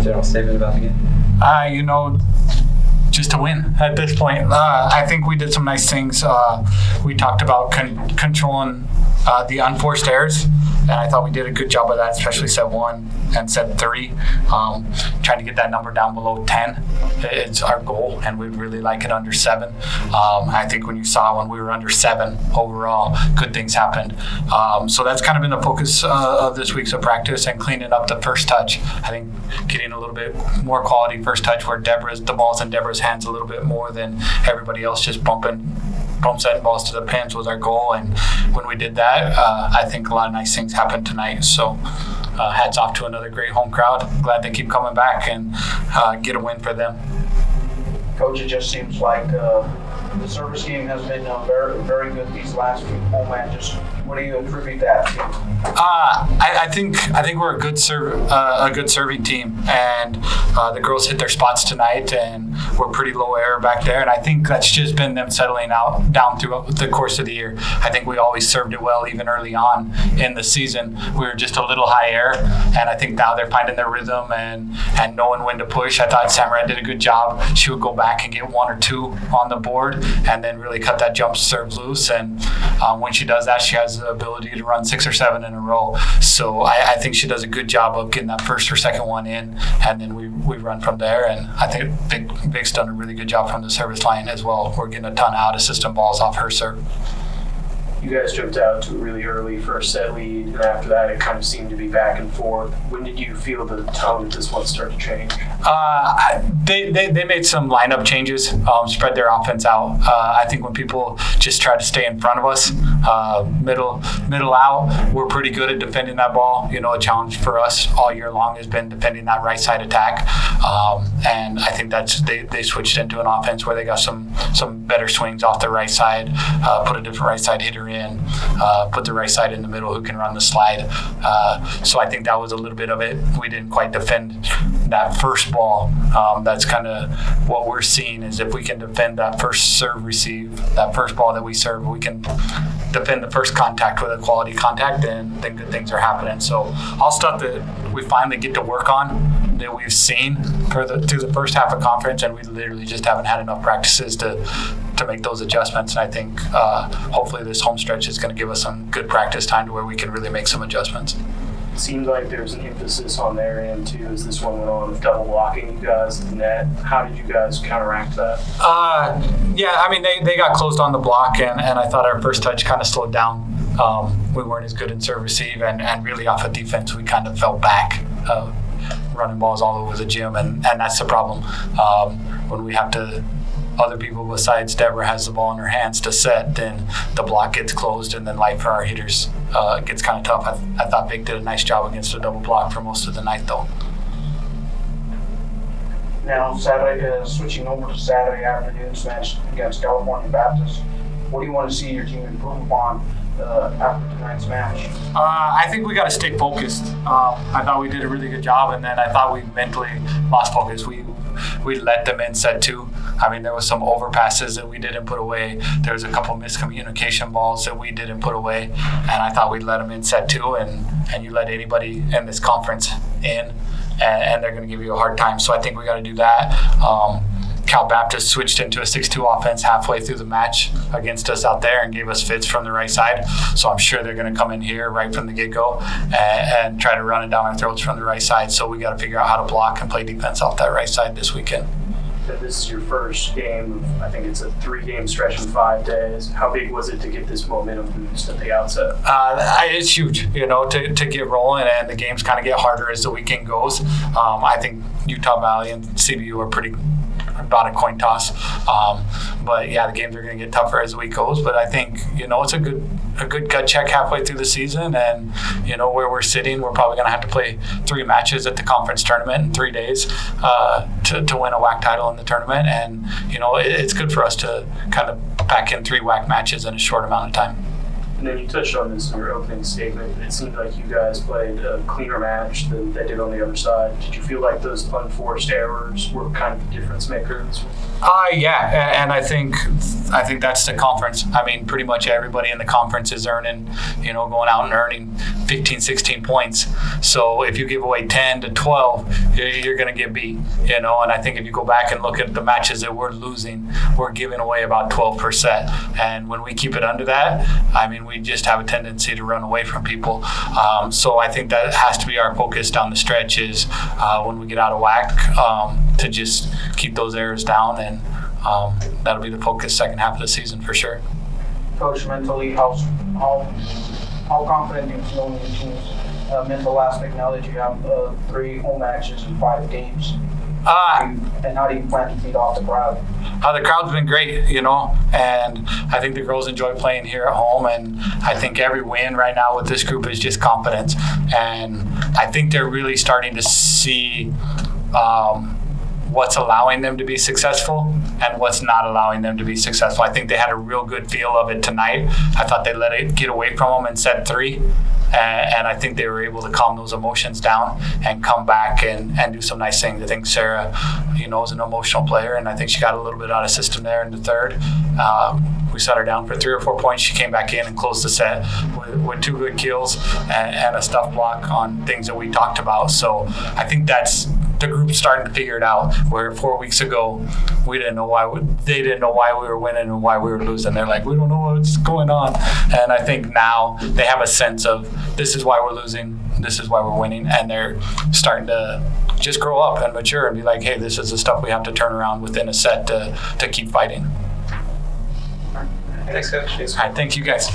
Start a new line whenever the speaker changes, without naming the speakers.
general statement about the game?
Just to win at this point. I think we did some nice things. We talked about controlling the unforced errors, and I thought we did a good job of that, especially set 1 and set 3. Trying to get that number down below 10 is our goal, and we'd really like it under 7. I think when you saw when we were under 7 overall, good things happened. So that's kind of been the focus of this week's of practice, and cleaning up the first touch. I think getting a little bit more quality first touch where the ball's in Deborah's hands a little bit more than everybody else just pump setting balls to the pins was our goal, and when we did that, I think a lot of nice things happened tonight. So hats off to another great home crowd. Glad they keep coming back and get a win for them.
Coach, it just seems like the service game has been very, very good these last few home matches. What do you attribute that to?
I think we're a good serving team, and the girls hit their spots tonight, and we're pretty low error back there. And I think that's just been them settling down throughout the course of the year. I think we always served it well, even early on in the season. We were just a little high error, and I think now they're finding their rhythm and knowing when to push. I thought Samurai did a good job. She would go back and get 1 or 2 on the board, and then really cut that jump serve loose. And when she does that, she has the ability to run 6 or 7 in a row. So I think she does a good job of getting that first or second one in, and then we run from there. And I think Vic's done a really good job from the service line as well. We're getting a ton of out-of-system balls off her serve.
You guys jumped out to a really early first set lead, and after that it kind of seemed to be back and forth. When did you feel the tone of this one start to change?
They made some lineup changes, spread their offense out. I think when people just try to stay in front of us, middle out, we're pretty good at defending that ball. A challenge for us all year long has been defending that right side attack. And I think that's they switched into an offense where they got some better swings off the right side, put a different right side hitter in, put the right side in the middle who can run the slide. So I think that was a little bit of it. We didn't quite defend that first ball. That's kind of what we're seeing, is if we can defend that first serve receive, that first ball that we serve, we can defend the first contact with a quality contact, then good things are happening. So all stuff that we finally get to work on that we've seen through the first half of conference, and we literally just haven't had enough practices to make those adjustments. And I think hopefully this home stretch is going to give us some good practice time to where we can really make some adjustments.
It seemed like there was an emphasis on their end too as this one went on, of double blocking you guys in the net. How did you guys counteract that?
They got closed on the block, and I thought our first touch kind of slowed down. We weren't as good in serve receive, and really off of defense we kind of fell back, running balls all over the gym, and that's the problem. When we have to, other people besides Deborah has the ball in her hands to set, then the block gets closed, and then life for our hitters gets kind of tough. I thought Vic did a nice job against a double block for most of the night, though.
Now, Saturday, switching over to Saturday afternoon's match against California Baptist, what do you want to see your team improve upon after tonight's match?
I think we got to stay focused. I thought we did a really good job, and then I thought we mentally lost focus. We let them in set 2. I mean, there was some overpasses that we didn't put away. There was a couple miscommunication balls that we didn't put away, and I thought we'd let them in set 2, and you let anybody in this conference in, and they're going to give you a hard time. So I think we got to do that. Cal Baptist switched into a 6-2 offense halfway through the match against us out there and gave us fits from the right side. So I'm sure they're going to come in here right from the get-go and try to run it down our throats from the right side. So we got to figure out how to block and play defense off that right side this weekend.
This is your first game. I think it's a 3-game stretch in 5 days. How big was it to get this momentum boost at the outset?
It's huge, to get rolling, and the games kind of get harder as the weekend goes. I think Utah Valley and CBU are about a coin toss. But yeah, the games are going to get tougher as the week goes. But I think, it's a good gut check halfway through the season. And, where we're sitting, we're probably going to have to play 3 matches at the conference tournament in 3 days to win a WAC title in the tournament. And, it's good for us to kind of pack in 3 WAC matches in a short amount of time.
And then you touched on this in your opening statement, but it seemed like you guys played a cleaner match than they did on the other side. Did you feel like those unforced errors were kind of the difference makers?
Yeah, and I think that's the conference. I mean, pretty much everybody in the conference is earning, going out and earning 15, 16 points. So if you give away 10 to 12, you're going to get beat, And I think if you go back and look at the matches that we're losing, we're giving away about 12%. And when we keep it under that, I mean, we just have a tendency to run away from people. So I think that has to be our focus down the stretch is when we get out of whack to just keep those errors down. And that'll be the focus second half of the season for sure.
Coach, mentally, how confident do you feel in your team's mental aspect now that you have 3 home matches in 5 games? And how do you plan to feed off the crowd?
The crowd's been great, and I think the girls enjoy playing here at home, and I think every win right now with this group is just confidence. And I think they're really starting to see what's allowing them to be successful and what's not allowing them to be successful. I think they had a real good feel of it tonight. I thought they let it get away from them and set 3. And I think they were able to calm those emotions down and come back and do some nice things. I think Sarah, is an emotional player, and I think she got a little bit out of system there in the third. We set her down for 3 or 4 points. She came back in and closed the set with 2 good kills and a stuff block on things that we talked about. So I think that's the group starting to figure it out. Where 4 weeks ago, they didn't know why we were winning and why we were losing. They're like, we don't know what's going on. And I think now they have a sense of this is why we're losing, this is why we're winning, and they're starting to just grow up and mature and be like, hey, this is the stuff we have to turn around within a set to keep fighting.
Thanks, Coach.
All right, thank you guys.